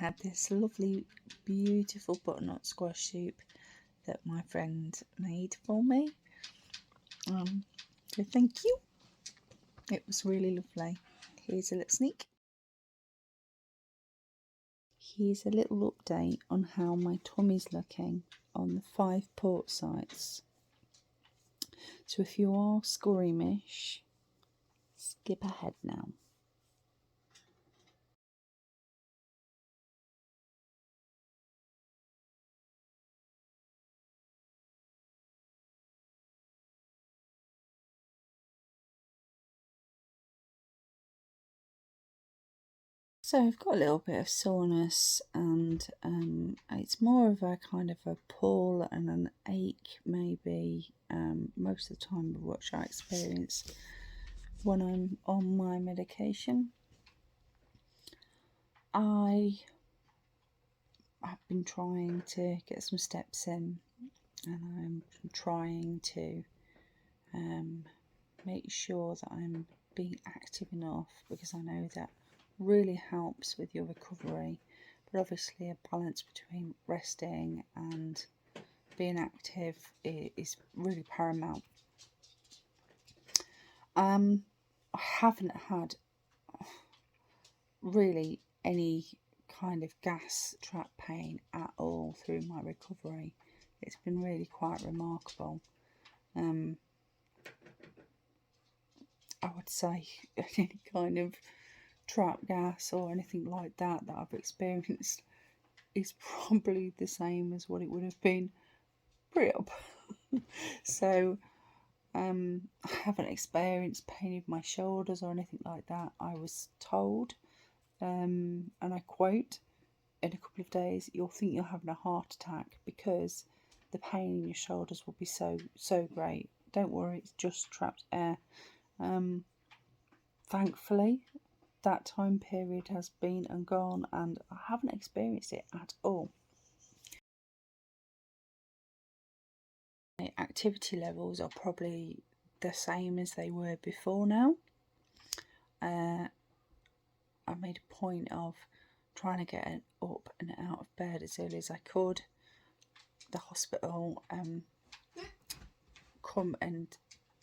had this lovely, beautiful butternut squash soup that my friend made for me. So thank you. It was really lovely. Here's a little sneak. Here's a little update on how my tummy's looking on the 5 port sites. So if you are squeamish, skip ahead now. So I've got a little bit of soreness, and it's more of a kind of a pull and an ache maybe most of the time, which I experience when I'm on my medication. I have been trying to get some steps in, and I'm trying to make sure that I'm being active enough, because I know that really helps with your recovery. But obviously a balance between resting and being active is really paramount. I haven't had really any kind of gas trap pain at all through my recovery. It's been really quite remarkable. I would say any kind of trap gas or anything like that I've experienced is probably the same as what it would have been pre-op. So I haven't experienced pain in my shoulders or anything like that. I was told, and I quote, in a couple of days you'll think you're having a heart attack because the pain in your shoulders will be so great. Don't worry, it's just trapped air. Thankfully that time period has been and gone, and I haven't experienced it at all. My activity levels are probably the same as they were before now. I made a point of trying to get up and out of bed as early as I could. The hospital come and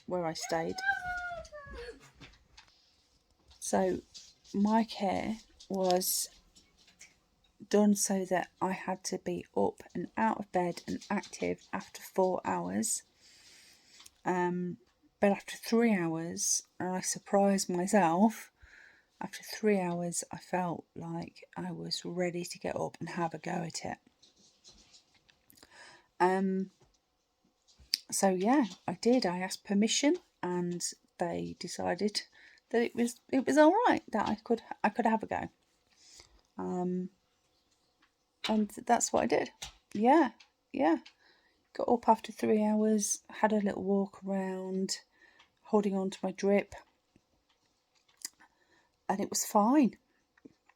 where I stayed. So my care was done so that I had to be up and out of bed and active after 4 hours. But after 3 hours, and I surprised myself, after 3 hours I felt like I was ready to get up and have a go at it. So yeah, I did. I asked permission, and they decided that it was all right, that I could have a go. And that's what I did. Yeah. Got up after 3 hours, had a little walk around, holding on to my drip, and it was fine.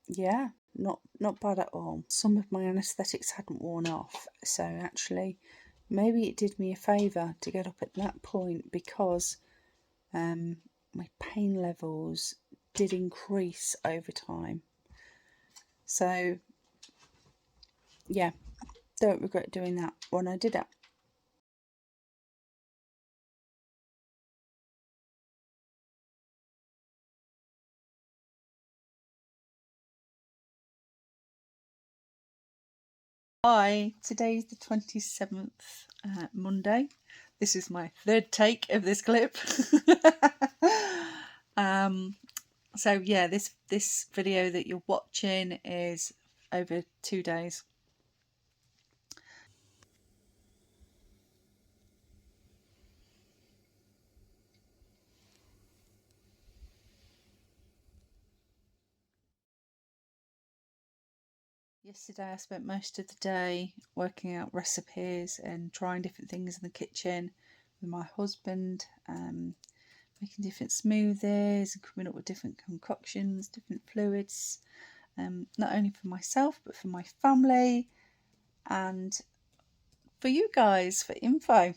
Yeah, not bad at all. Some of my anaesthetics hadn't worn off, so actually maybe it did me a favour to get up at that point, because my pain levels did increase over time. So yeah, don't regret doing that when I did it. Hi, today's the 27th, Monday. This is my third take of this clip. So yeah, this video that you're watching is over 2 days. Yesterday I spent most of the day working out recipes and trying different things in the kitchen with my husband, making different smoothies and coming up with different concoctions, different fluids, not only for myself but for my family and for you guys, for info.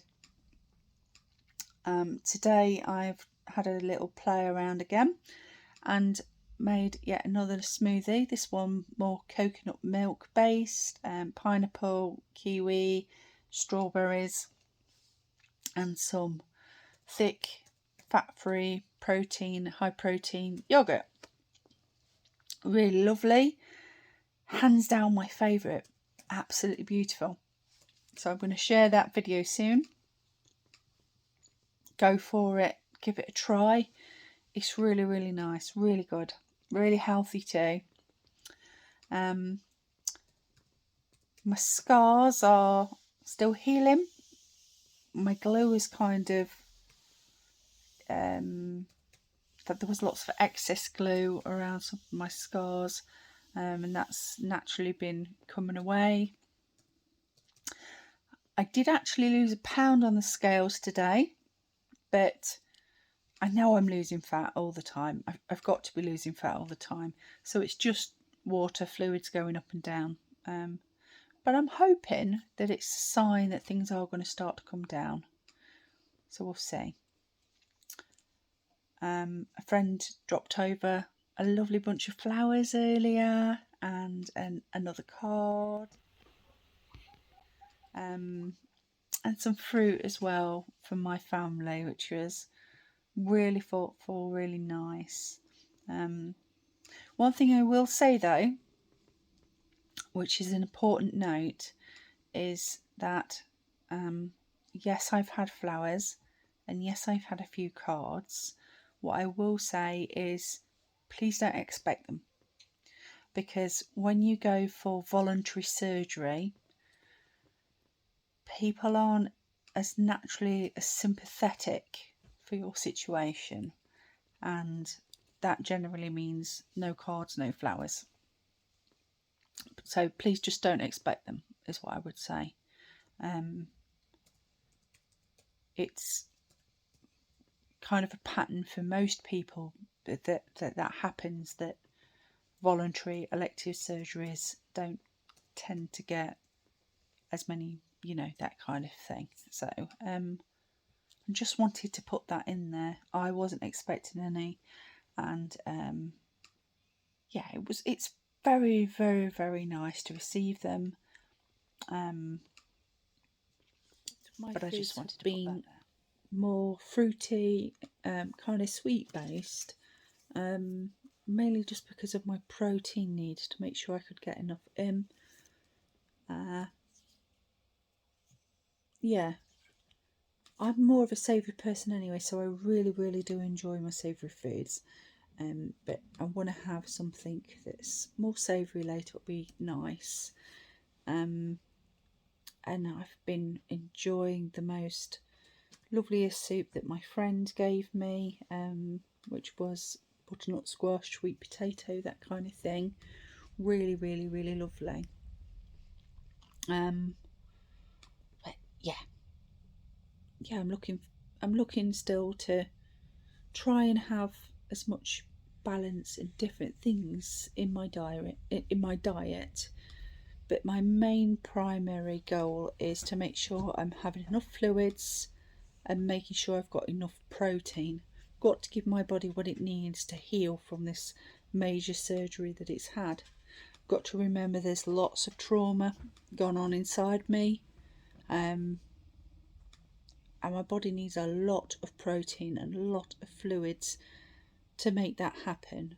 Today I've had a little play around again, and made yet another smoothie. This one more coconut milk based, pineapple, kiwi, strawberries, and some thick, fat-free, high protein yogurt. Really lovely. Hands down my favourite. Absolutely beautiful. So I'm going to share that video soon. Go for it. Give it a try. It's really, really nice. Really good. Really healthy too. My scars are still healing. My glue is kind of... but there was lots of excess glue around some of my scars. And that's naturally been coming away. I did actually lose a pound on the scales today, but I know I'm losing fat all the time. I've got to be losing fat all the time. So it's just water, fluids going up and down. But I'm hoping that it's a sign that things are going to start to come down. So we'll see. A friend dropped over a lovely bunch of flowers earlier and another card. And some fruit as well from my family, which was really thoughtful, really nice. One thing I will say though, which is an important note, is that yes, I've had flowers and yes, I've had a few cards. What I will say is please don't expect them, because when you go for voluntary surgery, people aren't as naturally as sympathetic for your situation, and that generally means no cards, no flowers. So please just don't expect them, is what I would say. It's kind of a pattern for most people that happens, that voluntary elective surgeries don't tend to get as many, that kind of thing. So I just wanted to put that in there. I wasn't expecting any, and yeah, it's very, very, very nice to receive them. But I just wanted to put that there. More fruity, kind of sweet based, mainly just because of my protein need, to make sure I could get enough in. Yeah, I'm more of a savoury person anyway, so I really, really do enjoy my savoury foods. But I want to have something that's more savoury later. It'll be nice. And I've been enjoying the most loveliest soup that my friend gave me, which was butternut squash, sweet potato, that kind of thing. Really, really, really lovely. But yeah, I'm looking still to try and have as much balance and different things in my diet. But my main primary goal is to make sure I'm having enough fluids and making sure I've got enough protein. Got to give my body what it needs to heal from this major surgery that it's had. Got to remember there's lots of trauma gone on inside me, and my body needs a lot of protein and a lot of fluids to make that happen.